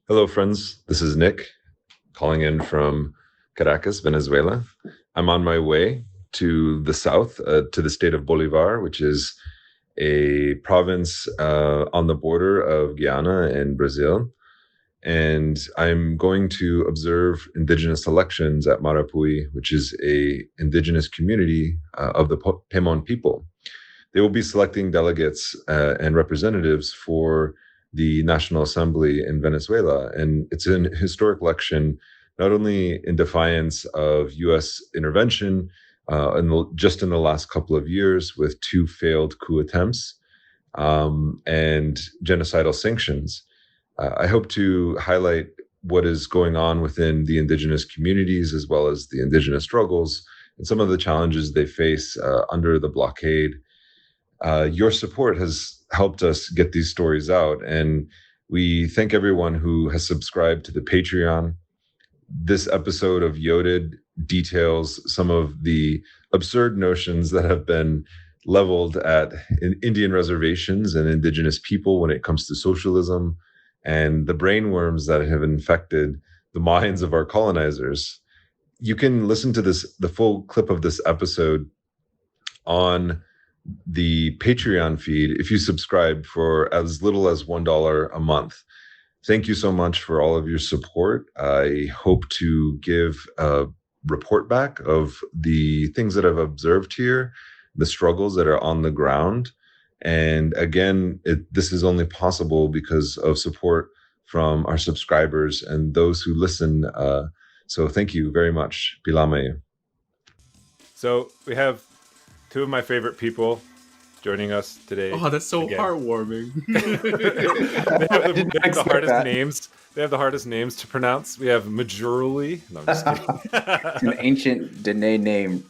Hello, friends. This is Nick calling in from Caracas, Venezuela. I'm on my way to the south, to the state of Bolivar, which is a province on the border of Guyana and Brazil. And I'm going to observe indigenous elections at Marapui, which is a indigenous community of the Pemon people. They will be selecting delegates and representatives for the National Assembly in Venezuela. And it's an historic election, not only in defiance of US intervention just in the last couple of years with two failed coup attempts and genocidal sanctions. I hope to highlight what is going on within the indigenous communities as well as the indigenous struggles and some of the challenges they face under the blockade. Your support has helped us get these stories out, and we thank everyone who has subscribed to the Patreon. This episode of YOTED details some of the absurd notions that have been leveled at Indian reservations and indigenous people when it comes to socialism and the brainworms that have infected the minds of our colonizers. You can listen to the full clip of this episode on the Patreon feed if you subscribe for as little as $1 a month. Thank you so much for all of your support. I hope to give a report back of the things that I've observed here, the struggles that are on the ground. And again, this is only possible because of support from our subscribers and those who listen. So thank you very much. Pilame. So we have two of my favorite people joining us today. Oh, that's so heartwarming. they have the hardest names. They have the hardest names to pronounce. We have Majerle. No, I'm just kidding. It's an ancient Dene name.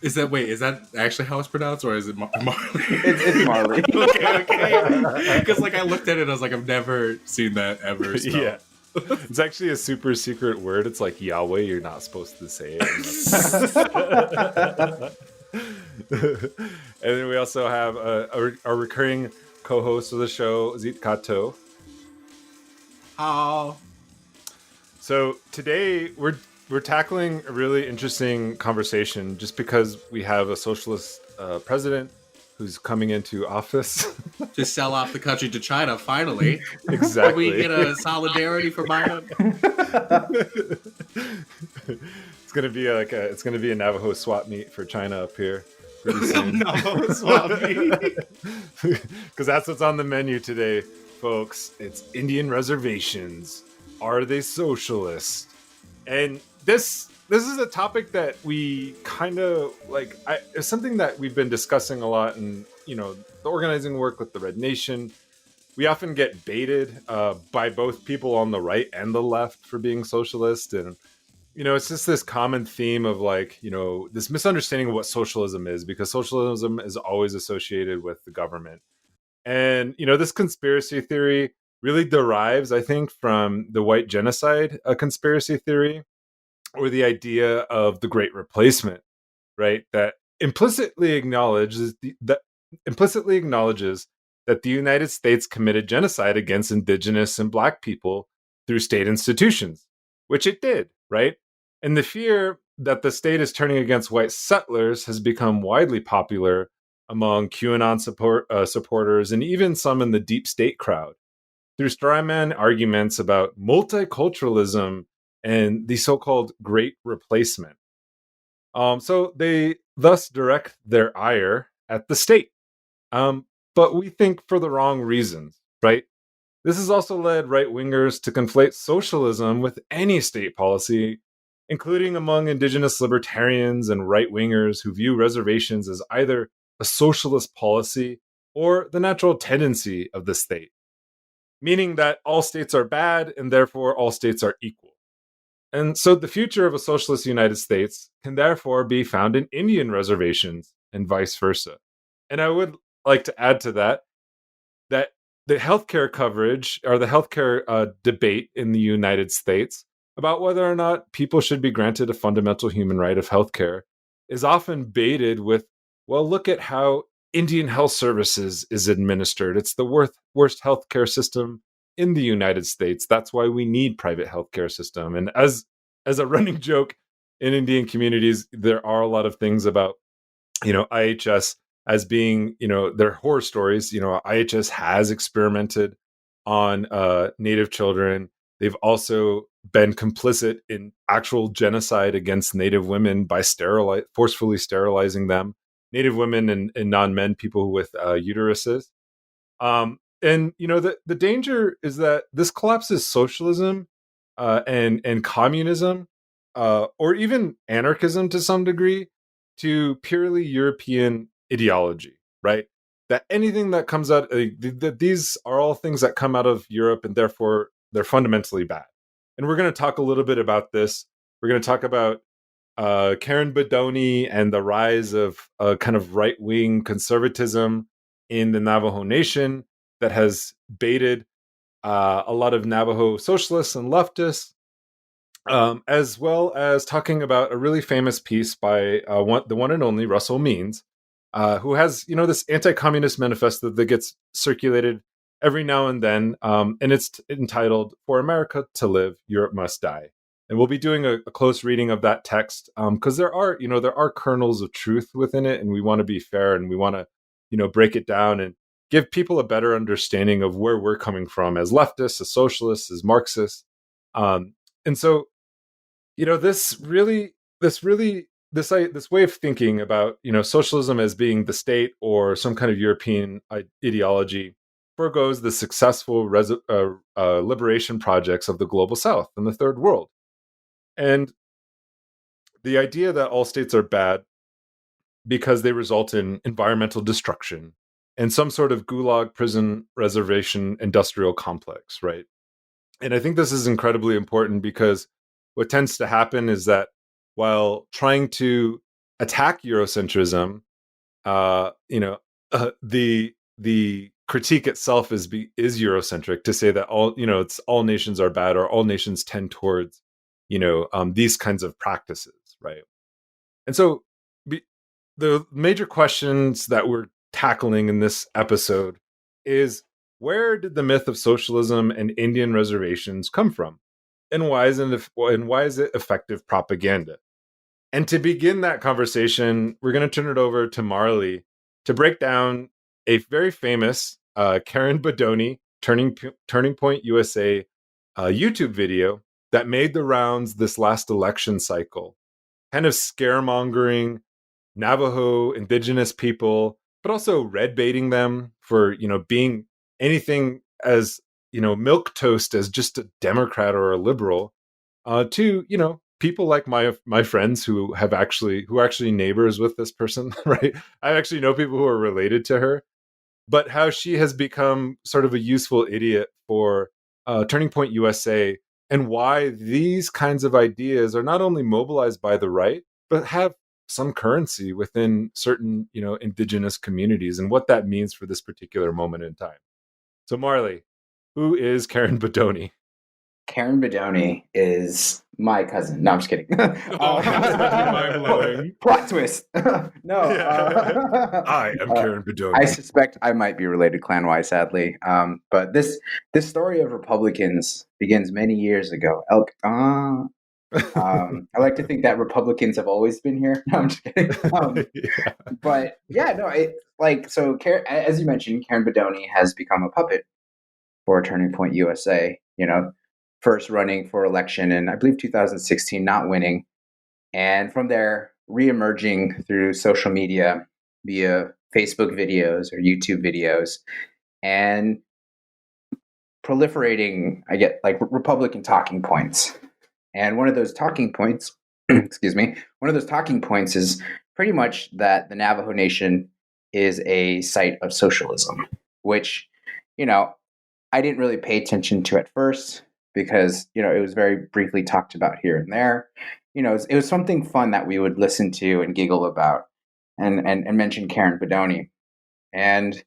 Is that actually how it's pronounced, or is it Marley? It's Marley. Okay. Because I looked at it, I was like, I've never seen that ever. So. Yeah. It's actually a super secret word. It's like Yahweh. You're not supposed to say it. And then we also have a recurring co-host of the show, Zitkato. Oh. So today we're tackling a really interesting conversation just because we have a socialist president who's coming into office to sell off the country to China. Finally, exactly. Can we get a solidarity for Biden? It's gonna be a Navajo swap meet for China up here pretty soon. Navajo swap meet, because that's what's on the menu today, folks. It's Indian reservations. Are they socialist? And this is a topic that we kind of like. It's something that we've been discussing a lot, and the organizing work with the Red Nation. We often get baited by both people on the right and the left for being socialist, and it's just this common theme of this misunderstanding of what socialism is, because socialism is always associated with the government, and this conspiracy theory really derives, I think, from the white genocide conspiracy theory, or the idea of the Great Replacement, right? That implicitly acknowledges that the United States committed genocide against indigenous and Black people through state institutions, which it did, right? And the fear that the state is turning against white settlers has become widely popular among QAnon supporters and even some in the deep state crowd through strawman arguments about multiculturalism and the so-called Great Replacement. So they thus direct their ire at the state. But we think for the wrong reasons, right? This has also led right-wingers to conflate socialism with any state policy, including among indigenous libertarians and right-wingers who view reservations as either a socialist policy or the natural tendency of the state, meaning that all states are bad and therefore all states are equal. And so the future of a socialist United States can therefore be found in Indian reservations and vice versa. And I would like to add to that the healthcare coverage or the healthcare debate in the United States about whether or not people should be granted a fundamental human right of healthcare is often baited with, well, look at how Indian health services is administered. It's the worst healthcare system in the United States. That's why we need private healthcare system. And as a running joke in Indian communities, there are a lot of things about, IHS as being, they're horror stories. IHS has experimented on Native children. They've also been complicit in actual genocide against Native women by forcefully sterilizing them, Native women and non-men, people with uteruses. And the danger is that this collapses socialism and communism, or even anarchism to some degree, to purely European ideology, right? That anything that comes out, these are all things that come out of Europe, and therefore they're fundamentally bad. And we're going to talk a little bit about this. We're going to talk about Karen Bedoni and the rise of kind of right-wing conservatism in the Navajo Nation that has baited a lot of Navajo socialists and leftists, as well as talking about a really famous piece by the one and only Russel Means, who has this anti-communist manifesto that gets circulated every now and then, and it's entitled "For America to Live, Europe Must Die." And we'll be doing a close reading of that text because there are kernels of truth within it, and we want to be fair, and we want to break it down and give people a better understanding of where we're coming from as leftists, as socialists, as Marxists. And so this way of thinking about socialism as being the state or some kind of European ideology foregoes the successful liberation projects of the global South and the Third World. And the idea that all states are bad because they result in environmental destruction and some sort of gulag prison reservation industrial complex, right? And I think this is incredibly important because what tends to happen is that while trying to attack Eurocentrism, the critique itself is Eurocentric, to say that all nations are bad or all nations tend towards these kinds of practices, right? And so the major questions that we're tackling in this episode is, where did the myth of socialism and Indian reservations come from? And why is it effective propaganda? And to begin that conversation, we're going to turn it over to Majerle to break down a very famous Karen Bedoni Turning Point USA YouTube video that made the rounds this last election cycle, kind of scaremongering Navajo indigenous people, but also red baiting them for being anything as milk toast as just a Democrat or a liberal, to people like my friends who are actually neighbors with this person, right? I actually know people who are related to her, but how she has become sort of a useful idiot for Turning Point USA, and why these kinds of ideas are not only mobilized by the right, but have some currency within certain indigenous communities, and what that means for this particular moment in time. So Majerle, who is Karen Bedoni? Karen Bedoni is my cousin. No, I'm just kidding. Mind-blowing. Plot twist. No. I am Karen Bedoni. I suspect I might be related clan-wise, sadly. But this story of Republicans begins many years ago. I like to think that Republicans have always been here. No, I'm just kidding. But yeah, no, as you mentioned, Karen Bedoni has become a puppet for Turning Point USA. First running for election in, I believe, 2016, not winning, and from there reemerging through social media via Facebook videos or YouTube videos, and proliferating, I get like Republican talking points. And one of those talking points, is pretty much that the Navajo Nation is a site of socialism, which, I didn't really pay attention to at first because, it was very briefly talked about here and there. It was something fun that we would listen to and giggle about and mention Karen Bedoni. And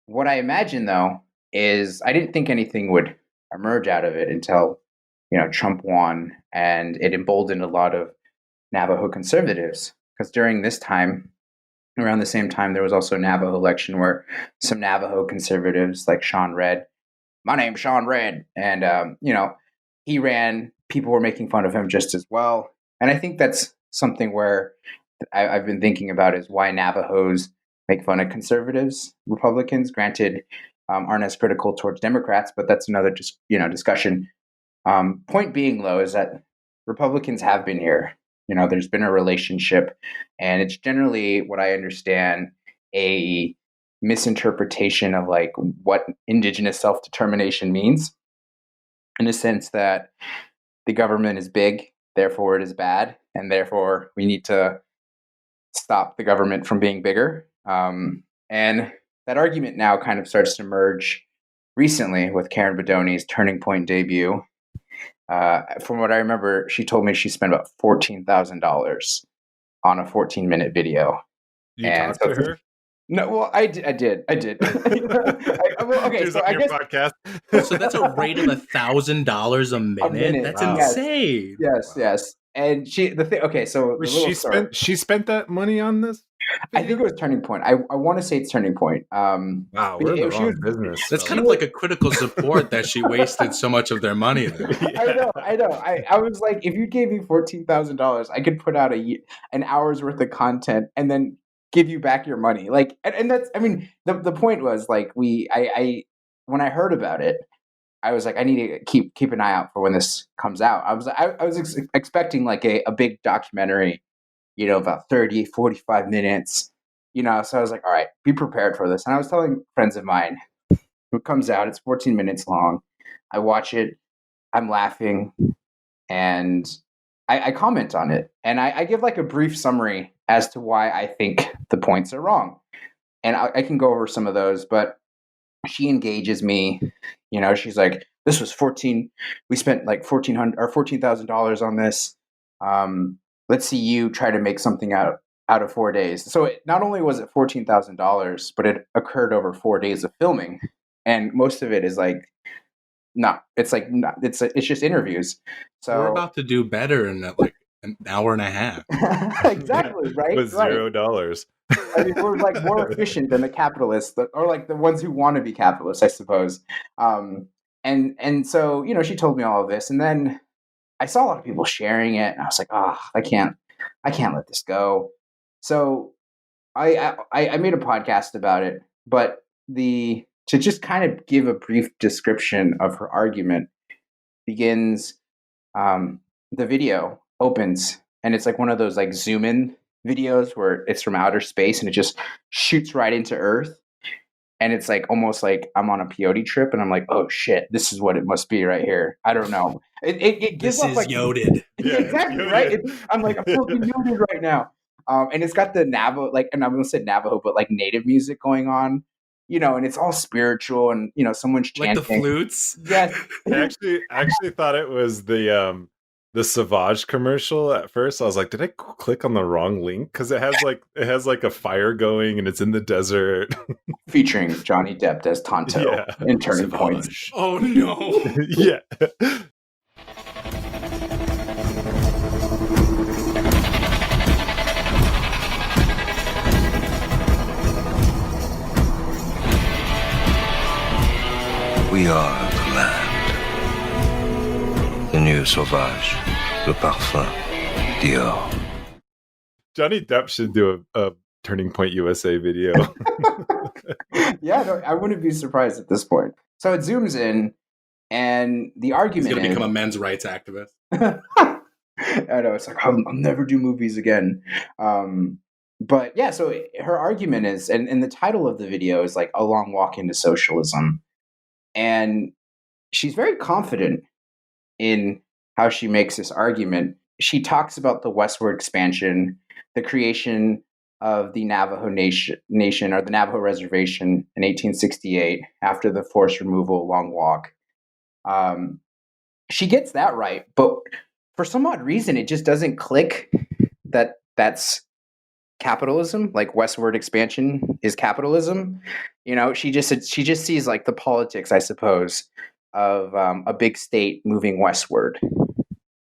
what I imagine, though, is I didn't think anything would emerge out of it until Trump won, and it emboldened a lot of Navajo conservatives. Because during this time, around the same time, there was also a Navajo election where some Navajo conservatives like Sean Redd my name's Sean Red. And, he ran, people were making fun of him just as well. And I think that's something where I've been thinking about is why Navajos make fun of conservatives, Republicans, granted, aren't as critical towards Democrats, but that's another discussion. Point being, though, is that Republicans have been here. There's been a relationship, and it's generally what I understand a misinterpretation of like what indigenous self-determination means, in the sense that the government is big, therefore it is bad, and therefore we need to stop the government from being bigger. And that argument now kind of starts to merge recently with Karen Bedoni's Turning Point debut. From what I remember, she told me she spent about $14,000 on a 14-minute video. You talked to her? No, well, I did. Okay, so I guess podcast. So that's a rate of $1,000 a minute. That's insane. Yes. And she spent that money on this? I think it was Turning Point. I want to say it's Turning Point. Wow, we're in the wrong business. That's kind of like a critical support that she wasted so much of their money there. Yeah. I know. I was like, if you gave me $14,000, I could put out an hour's worth of content and then give you back your money. Like, and that's, I mean, the point was like, when I heard about it, I was like, I need to keep an eye out for when this comes out. I was expecting like a big documentary, about 30, 45 minutes, so I was like, all right, be prepared for this. And I was telling friends of mine, it comes out, it's 14 minutes long. I watch it, I'm laughing, and I comment on it. And I give like a brief summary as to why I think the points are wrong. And I can go over some of those, but she engages me. She's like, this was we spent like $14,000 on this. Let's see you try to make something out of 4 days. So not only was it $14,000, but it occurred over 4 days of filming. And most of it is like, it's just interviews. So we're about to do better in like an hour and a half. Exactly, right? With $0. I mean, we're like more efficient than the capitalists, or like the ones who want to be capitalists, I suppose. And so, she told me all of this, and then I saw a lot of people sharing it, and I was like, I can't let this go. So I made a podcast about it, but to just kind of give a brief description of her argument begins, the video opens, and it's like one of those like zoom in videos where it's from outer space and it just shoots right into Earth. And it's like almost like I'm on a peyote trip, and I'm like, oh shit, this is what it must be right here. I don't know. It gives this off is like YOTED. Yeah, exactly, right? I'm like, I'm fucking YOTED right now. And it's got the Navajo, like, and I'm gonna say Navajo, but like native music going on, and it's all spiritual, and someone's chanting. Like the flutes. Yes. I actually thought it was the Sauvage commercial at first. I was like, did I click on the wrong link? Because it has like a fire going and it's in the desert. Featuring Johnny Depp as Tonto in Turning Point. Oh no. Yeah. We are the land. The new Sauvage. Le parfum. Dior. Johnny Depp should do a Turning Point USA video. Yeah, no, I wouldn't be surprised at this point. So it zooms in, and the argument He's going to is, become a men's rights activist. I know, it's like, I'll never do movies again. But yeah, so her argument is, and the title of the video is like A Long Walk into Socialism. And she's very confident in how she makes this argument. She talks about the westward expansion, the creation of the Navajo nation or the Navajo Reservation in 1868 after the forced removal Long Walk. She gets that right, but for some odd reason, it just doesn't click that that's capitalism. Like westward expansion is capitalism. She just sees like the politics, I suppose, of a big state moving westward,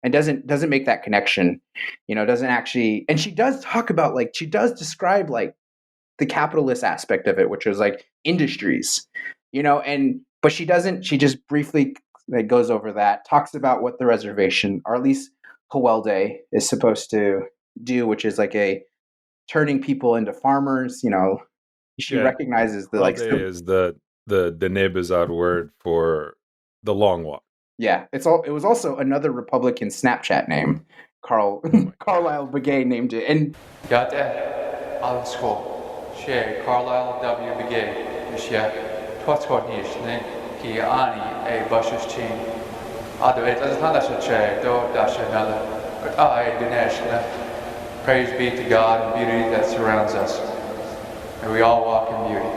and doesn't make that connection. Doesn't actually. And she does talk about she does describe like the capitalist aspect of it, which is like industries. And but she doesn't. She just briefly goes over that, talks about what the reservation, or at least Hawelde, is supposed to do, which is like a turning people into farmers. She recognizes the All day is the Nebuzad word for the long walk. Yeah, it was also another Republican Snapchat name. Carlisle Begay named it, and YOTED Allen School Shea Carlisle W. Begay Mishia Twatskotnishne Ki Ani A Bush's Chin Other it as Hanasha Che Do Dash another but I Dineshna. Praise be to God and beauty that surrounds us. And we all walk in beauty.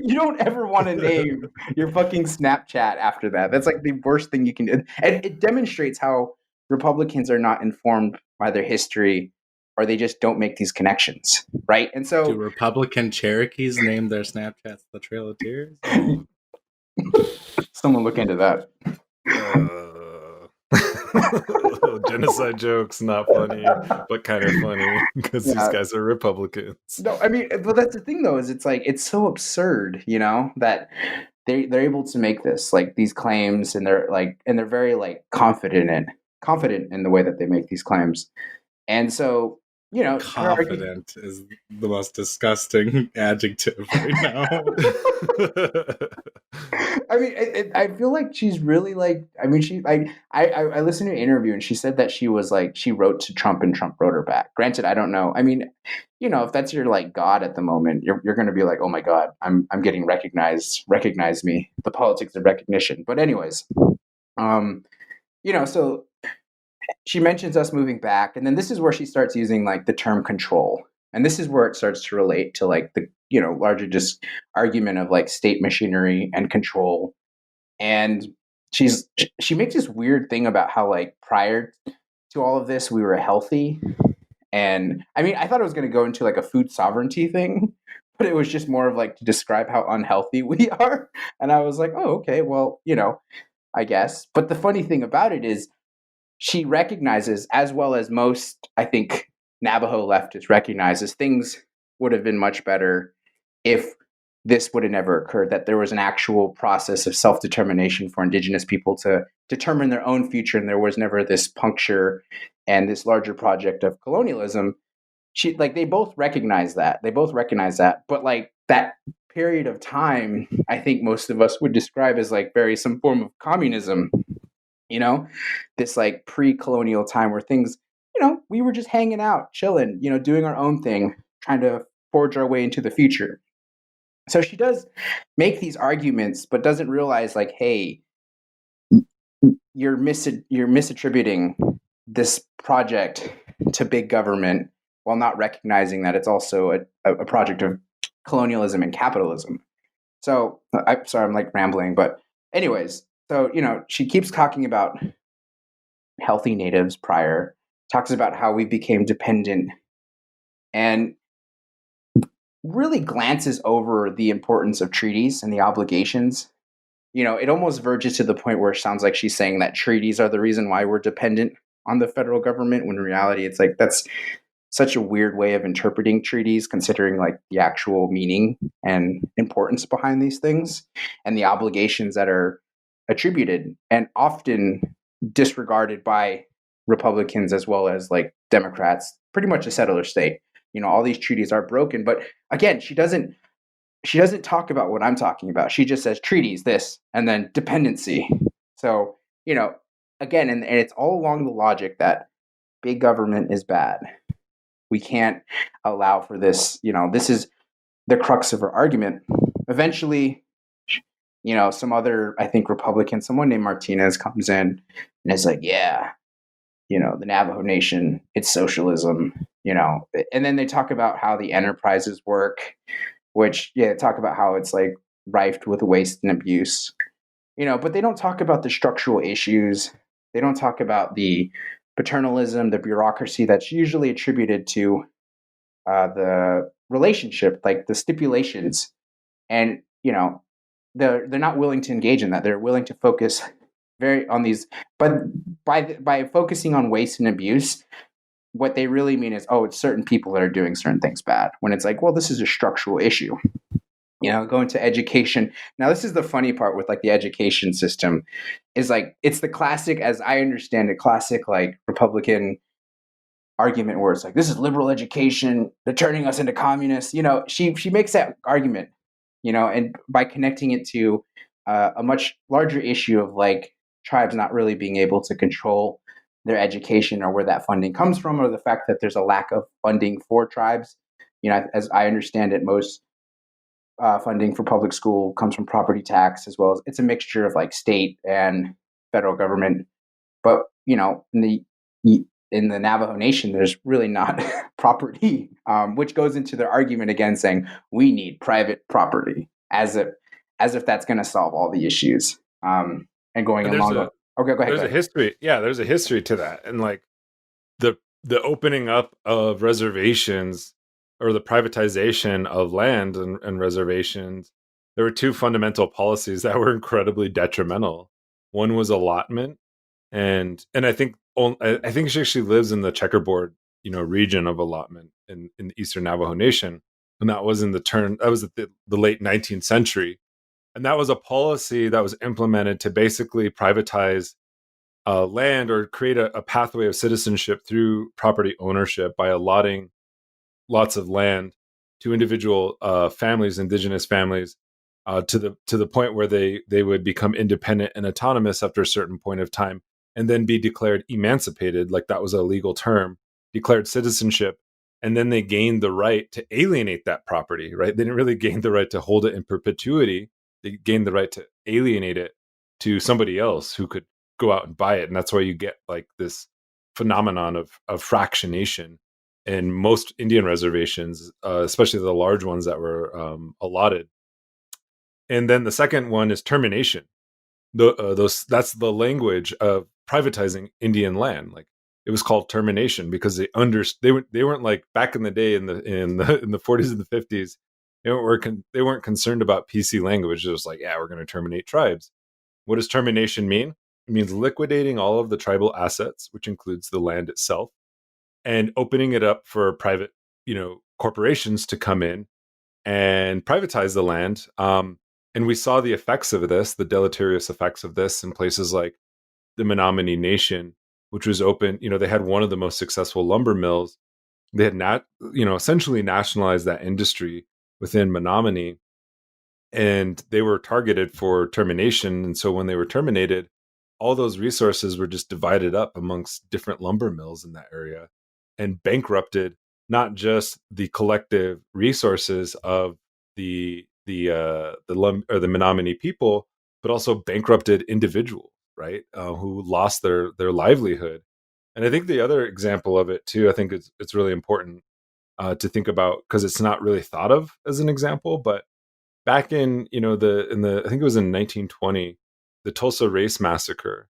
You don't ever want to name your fucking Snapchat after that. That's like the worst thing you can do. And it demonstrates how Republicans are not informed by their history, or they just don't make these connections, right? And so, do Republican Cherokees name their Snapchats the Trail of Tears? Someone look into that. Genocide jokes, not funny, but kind of funny because these guys are Republicans. No, I mean, but that's the thing, though, is it's so absurd, that they're able to make these claims, and they're very confident in the way that they make these claims, and so confident is the most disgusting adjective right now. I mean, I feel like she's really I listened to an interview, and she said that she wrote to Trump, and Trump wrote her back. Granted, I don't know. I mean, if that's your God at the moment, you're going to be like, oh my God, I'm getting recognized. Recognize me. The politics of recognition. But anyways, so she mentions us moving back, and then this is where she starts using the term control, and this is where it starts to relate to the larger just argument of state machinery and control. And she makes this weird thing about how prior to all of this we were healthy, and I mean I thought it was going to go into a food sovereignty thing, but it was just more of to describe how unhealthy we are, and I was like, oh, okay, well, I guess. But the funny thing about it is, she recognizes, as well as most, I think, Navajo leftists recognizes, things would have been much better if this would have never occurred, that there was an actual process of self-determination for Indigenous people to determine their own future, and there was never this puncture and this larger project of colonialism. They both recognize that. But that period of time, I think most of us would describe as very some form of communism. This pre-colonial time where things, we were just hanging out, chilling, doing our own thing, trying to forge our way into the future. So she does make these arguments, but doesn't realize hey, you're misattributing this project to big government while not recognizing that it's also a project of colonialism and capitalism. So I'm sorry, I'm rambling, but anyways. So, she keeps talking about healthy natives prior, talks about how we became dependent, and really glances over the importance of treaties and the obligations. It almost verges to the point where it sounds like she's saying that treaties are the reason why we're dependent on the federal government, when in reality it's that's such a weird way of interpreting treaties, considering the actual meaning and importance behind these things and the obligations that are attributed and often disregarded by Republicans as well as Democrats, pretty much a settler state. All these treaties are broken, but again, she doesn't talk about what I'm talking about. She just says treaties, this, and then dependency. So, again, and it's all along the logic that big government is bad. We can't allow for this. This is the crux of her argument. Eventually, some other, I think, Republican, someone named Martinez, comes in and is like, yeah, the Navajo Nation, it's socialism, and then they talk about how the enterprises work, which, talk about how it's rife with waste and abuse, but they don't talk about the structural issues. They don't talk about the paternalism, the bureaucracy that's usually attributed to the relationship, the stipulations. And you know, they're not willing to engage in that. They're willing to focus very on these, but by focusing on waste and abuse, what they really mean is, oh, it's certain people that are doing certain things bad. When it's like, well, this is a structural issue. Go into education. Now, this is the funny part with like the education system, is like it's the classic, as I understand it, classic like Republican argument where it's like, this is liberal education, they're turning us into communists. She makes that argument, and by connecting it to a much larger issue of like tribes not really being able to control their education or where that funding comes from, or the fact that there's a lack of funding for tribes. As I understand it, most funding for public school comes from property tax, as well as it's a mixture of like state and federal government. But in the Navajo Nation, there's really not property, which goes into their argument again, saying we need private property, as if that's going to solve all the issues. And going along. Okay, go ahead. There's a history. Yeah, there's a history to that, and like the opening up of reservations or the privatization of land and reservations. There were two fundamental policies that were incredibly detrimental. One was allotment, and I think she actually lives in the checkerboard, region of allotment in the Eastern Navajo Nation, and that was at the late 19th century, and that was a policy that was implemented to basically privatize land or create a pathway of citizenship through property ownership by allotting lots of land to individual families, indigenous families, to the point where they would become independent and autonomous after a certain point of time, and then be declared emancipated, like that was a legal term, declared citizenship, and then they gained the right to alienate that property, right? They didn't really gain the right to hold it in perpetuity. They gained the right to alienate it to somebody else who could go out and buy it. And that's why you get like this phenomenon of fractionation in most Indian reservations, especially the large ones that were allotted. And then the second one is termination. That's the language of privatizing Indian land. Like it was called termination because they weren't like back in the day in the 40s and the 50s. They weren't concerned about PC language. It was like, yeah, we're going to terminate tribes. What does termination mean? It means liquidating all of the tribal assets, which includes the land itself, and opening it up for private, corporations to come in and privatize the land. And we saw the effects of this, the deleterious effects of this in places like the Menominee Nation, which was open. They had one of the most successful lumber mills. They had essentially nationalized that industry within Menominee, and they were targeted for termination. And so when they were terminated, all those resources were just divided up amongst different lumber mills in that area and bankrupted not just the collective resources of the Menominee people, but also bankrupted individuals, right? Who lost their livelihood. And I think the other example of it too, I think it's really important to think about, because it's not really thought of as an example. But back in I think it was in 1920, the Tulsa Race Massacre,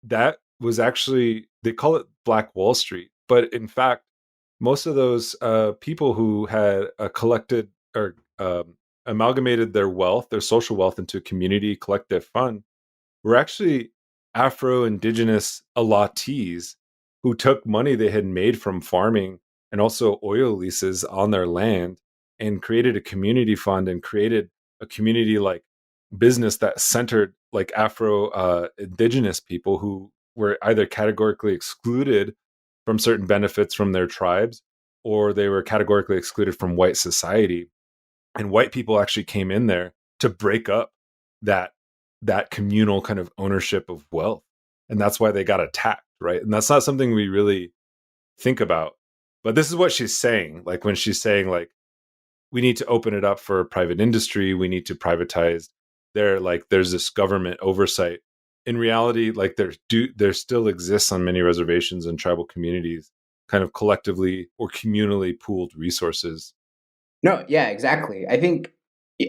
that was actually, they call it Black Wall Street, but in fact, most of those people who had collected or amalgamated their wealth, their social wealth, into a community collective fund, were actually Afro-Indigenous allottees who took money they had made from farming and also oil leases on their land and created a community fund and created a community like business that centered like Afro-Indigenous people who were either categorically excluded from certain benefits from their tribes, or they were categorically excluded from white society. And white people actually came in there to break up that communal kind of ownership of wealth. And that's why they got attacked, right? And that's not something we really think about. But this is what she's saying. Like when she's saying like, we need to open it up for private industry, we need to privatize there's this government oversight. In reality, like there still exists on many reservations and tribal communities kind of collectively or communally pooled resources. No, yeah, exactly. I think,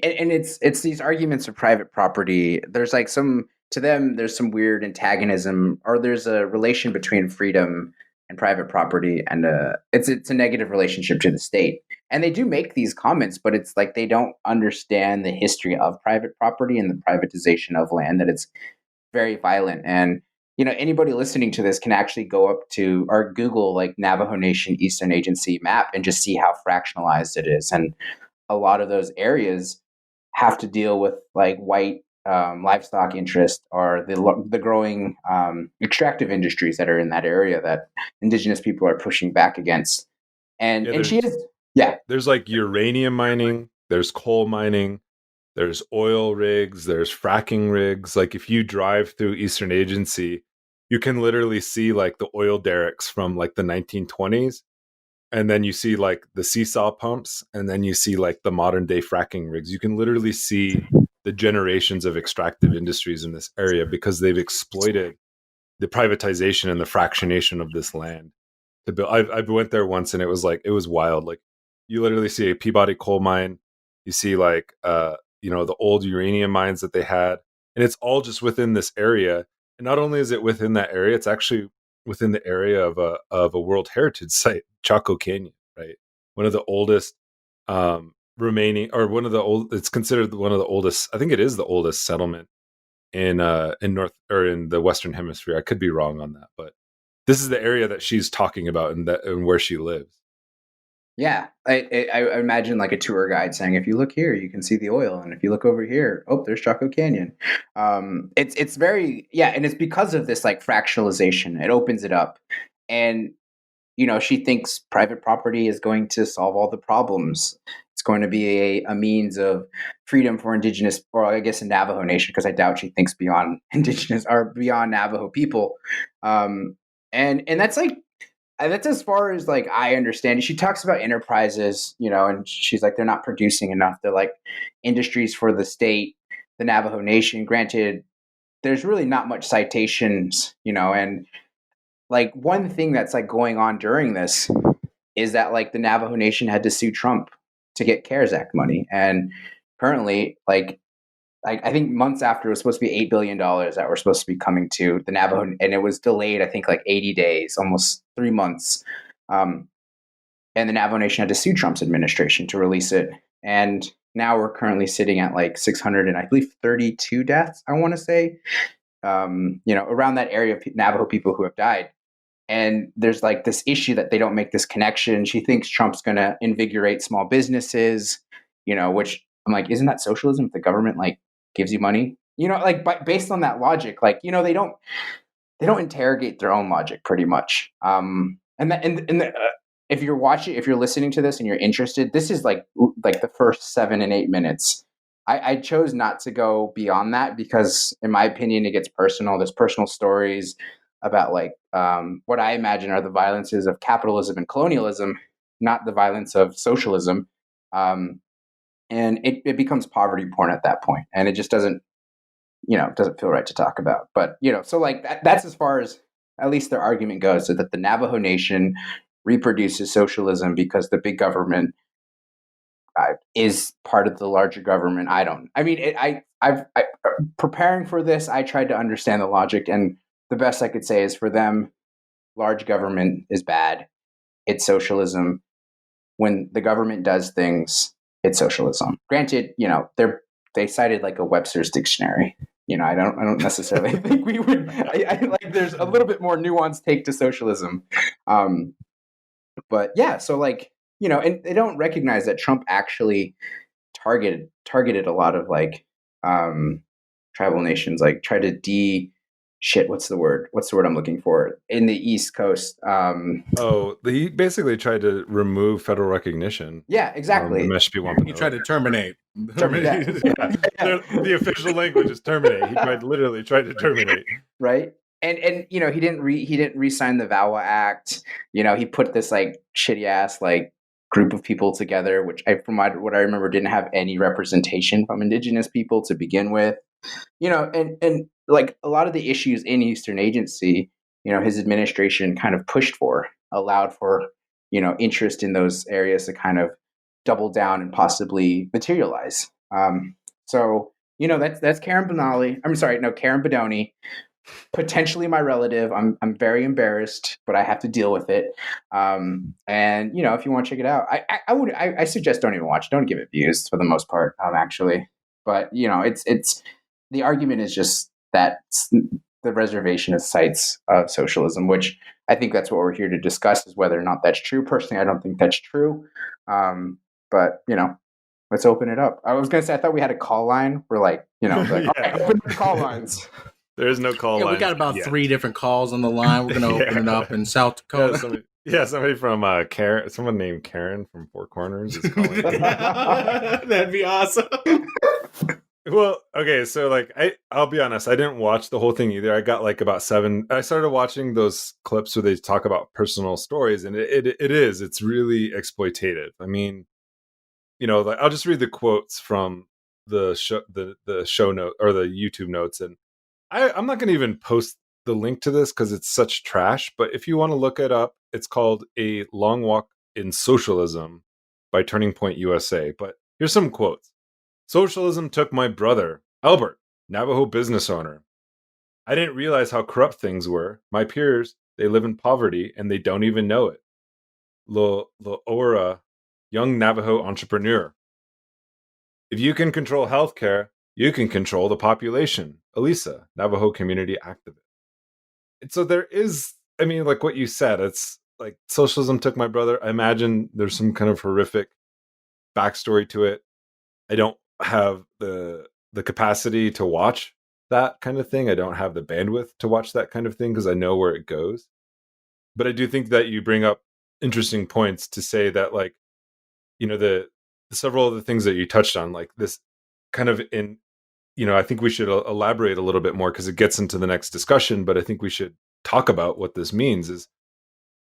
and it's these arguments of private property. There's like to them, there's some weird antagonism, or there's a relation between freedom and private property, and it's a negative relationship to the state. And they do make these comments, but it's like they don't understand the history of private property and the privatization of land, that it's very violent. And, anybody listening to this can actually go up to or Google like Navajo Nation Eastern Agency map and just see how fractionalized it is. And a lot of those areas have to deal with like white livestock interest or the growing extractive industries that are in that area that indigenous people are pushing back against. And she is, yeah. There's like uranium mining, there's coal mining, there's oil rigs, there's fracking rigs. Like if you drive through Eastern Agency, you can literally see like the oil derricks from like the 1920s. And then you see like the seesaw pumps, and then you see like the modern day fracking rigs. You can literally see the generations of extractive industries in this area because they've exploited the privatization and the fractionation of this land to build. I went there once, and it was wild. Like you literally see a Peabody coal mine. You see like, the old uranium mines that they had, and it's all just within this area. And not only is it within that area, it's actually within the area of a World Heritage Site, Chaco Canyon, right? One of the oldest remaining, or one of the old. It's considered one of the oldest. I think it is the oldest settlement in North or in the Western Hemisphere. I could be wrong on that, but this is the area that she's talking about and where she lives. Yeah, I imagine like a tour guide saying, if you look here, you can see the oil, and if you look over here, oh, there's Chaco Canyon. It's very, yeah, and it's because of this like fractionalization. It opens it up, and she thinks private property is going to solve all the problems. It's going to be a means of freedom for indigenous, or I guess a Navajo Nation, because I doubt she thinks beyond indigenous or beyond Navajo people. And that's like. That's as far as like I understand it. She talks about enterprises, and she's like, they're not producing enough. They're like industries for the state, the Navajo Nation. Granted, there's really not much citations, and like one thing that's like going on during this is that like the Navajo Nation had to sue Trump to get CARES Act money. And currently, like I think months after, it was supposed to be $8 billion that were supposed to be coming to the Navajo, and it was delayed, I think, like 80 days, almost 3 months. And the Navajo Nation had to sue Trump's administration to release it. And now we're currently sitting at like 600 and I believe 32 deaths, I want to say, around that area of Navajo people who have died. And there's like this issue that they don't make this connection. She thinks Trump's going to invigorate small businesses, which I'm like, isn't that socialism if the government like gives you money? Based on that logic, like, they don't interrogate their own logic pretty much. If you're listening to this and you're interested, this is like the first 7 and 8 minutes. I chose not to go beyond that because, in my opinion, it gets personal. There's personal stories about like what I imagine are the violences of capitalism and colonialism, not the violence of socialism. And it becomes poverty porn at that point, and it just doesn't feel right to talk about. But so like that's as far as at least their argument goes, so that the Navajo Nation reproduces socialism because the big government is part of the larger government. I've preparing for this, I tried to understand the logic, and the best I could say is for them, large government is bad. It's socialism. When the government does things, it's socialism. Granted, they cited like a Webster's dictionary. I don't necessarily think we would. I like there's a little bit more nuanced take to socialism. But yeah, so like and they don't recognize that Trump actually targeted a lot of like tribal nations. Like tried to what's the word I'm looking for in the East Coast. He basically tried to remove federal recognition. Yeah, exactly. He tried to terminate. The official language is terminate. He literally tried to terminate. Right. And he didn't re-sign the VAWA Act. He put this like shitty ass like group of people together, which from what I remember didn't have any representation from indigenous people to begin with. And like a lot of the issues in Eastern Agency, his administration kind of allowed for, interest in those areas to kind of double down and possibly materialize. So, that's Karen Bedoni, potentially my relative. I'm very embarrassed, but I have to deal with it. And if you want to check it out, I suggest don't even watch. Don't give it views for the most part, actually. But it's the argument is just that the reservation of sites of socialism, which I think that's what we're here to discuss, is whether or not that's true. Personally, I don't think that's true. But let's open it up. I was going to say, I thought we had a call line. We're like, like, all right, open the call lines. There is no call line. We got about 3 different calls on the line. We're going to open it up in South Dakota. Somebody from Karen, someone named Karen from Four Corners is calling. That'd be awesome. Well, okay, so I'll be honest, I didn't watch the whole thing either. I got about 7. I started watching those clips where they talk about personal stories, and it's really exploitative. I mean, I'll just read the quotes from the show note or the YouTube notes, and I'm not going to even post the link to this because it's such trash. But if you want to look it up, it's called A Long Walk in Socialism by Turning Point USA. But here's some quotes. Socialism took my brother, Albert, Navajo business owner. I didn't realize how corrupt things were. My peers, they live in poverty and they don't even know it. Ora, young Navajo entrepreneur. If you can control healthcare, you can control the population. Elisa, Navajo community activist. And so there is, like what you said, it's like socialism took my brother. I imagine there's some kind of horrific backstory to it. I don't have the capacity to watch that kind of thing. I don't have the bandwidth to watch that kind of thing because I know where it goes. But I do think that you bring up interesting points to say that, the several of the things that you touched on, like this kind of I think we should elaborate a little bit more because it gets into the next discussion, but I think we should talk about what this means. Is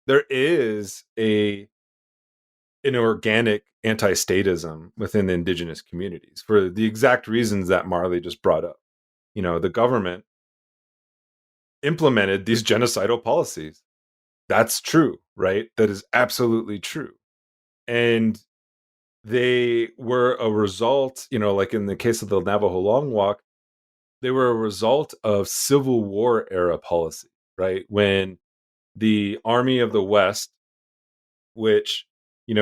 there is an organic anti-statism within the indigenous communities for the exact reasons that Marley just brought up. The government implemented these genocidal policies. That's true, right? That is absolutely true. And they were a result, like in the case of the Navajo Long Walk, they were a result of Civil War era policy, right? When the Army of the West, which,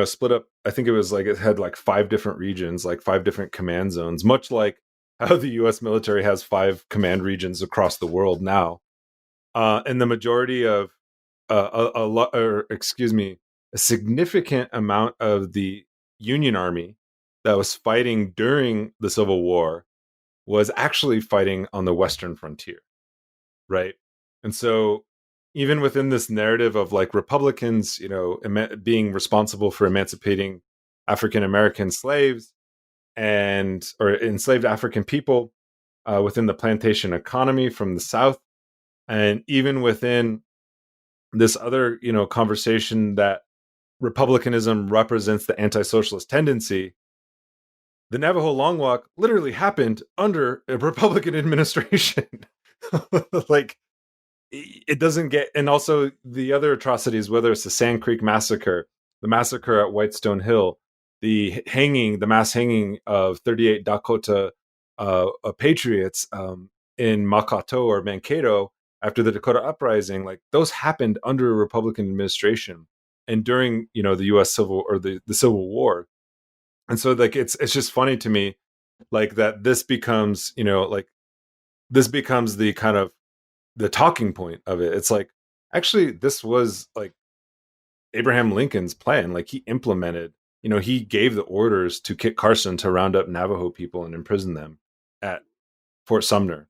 split up, I think it had 5 different regions, 5 different command zones, much like how the US military has 5 command regions across the world now. And the majority of, a significant amount of the Union Army that was fighting during the Civil War was actually fighting on the Western frontier, right? And so even within this narrative of Republicans, being responsible for emancipating African American slaves or enslaved African people within the plantation economy from the South, and even within this other, conversation that Republicanism represents the anti-socialist tendency, the Navajo Long Walk literally happened under a Republican administration. It doesn't get, and also the other atrocities, whether it's the Sand Creek Massacre, the massacre at Whitestone Hill, the mass hanging of 38 Dakota patriots in Makato or Mankato after the Dakota Uprising, those happened under a Republican administration and during, the U.S. Civil or the Civil War. And so it's just funny to me, that this becomes, this becomes the kind of the talking point of it. It's actually, this was Abraham Lincoln's plan. He implemented, he gave the orders to Kit Carson to round up Navajo people and imprison them at Fort Sumner.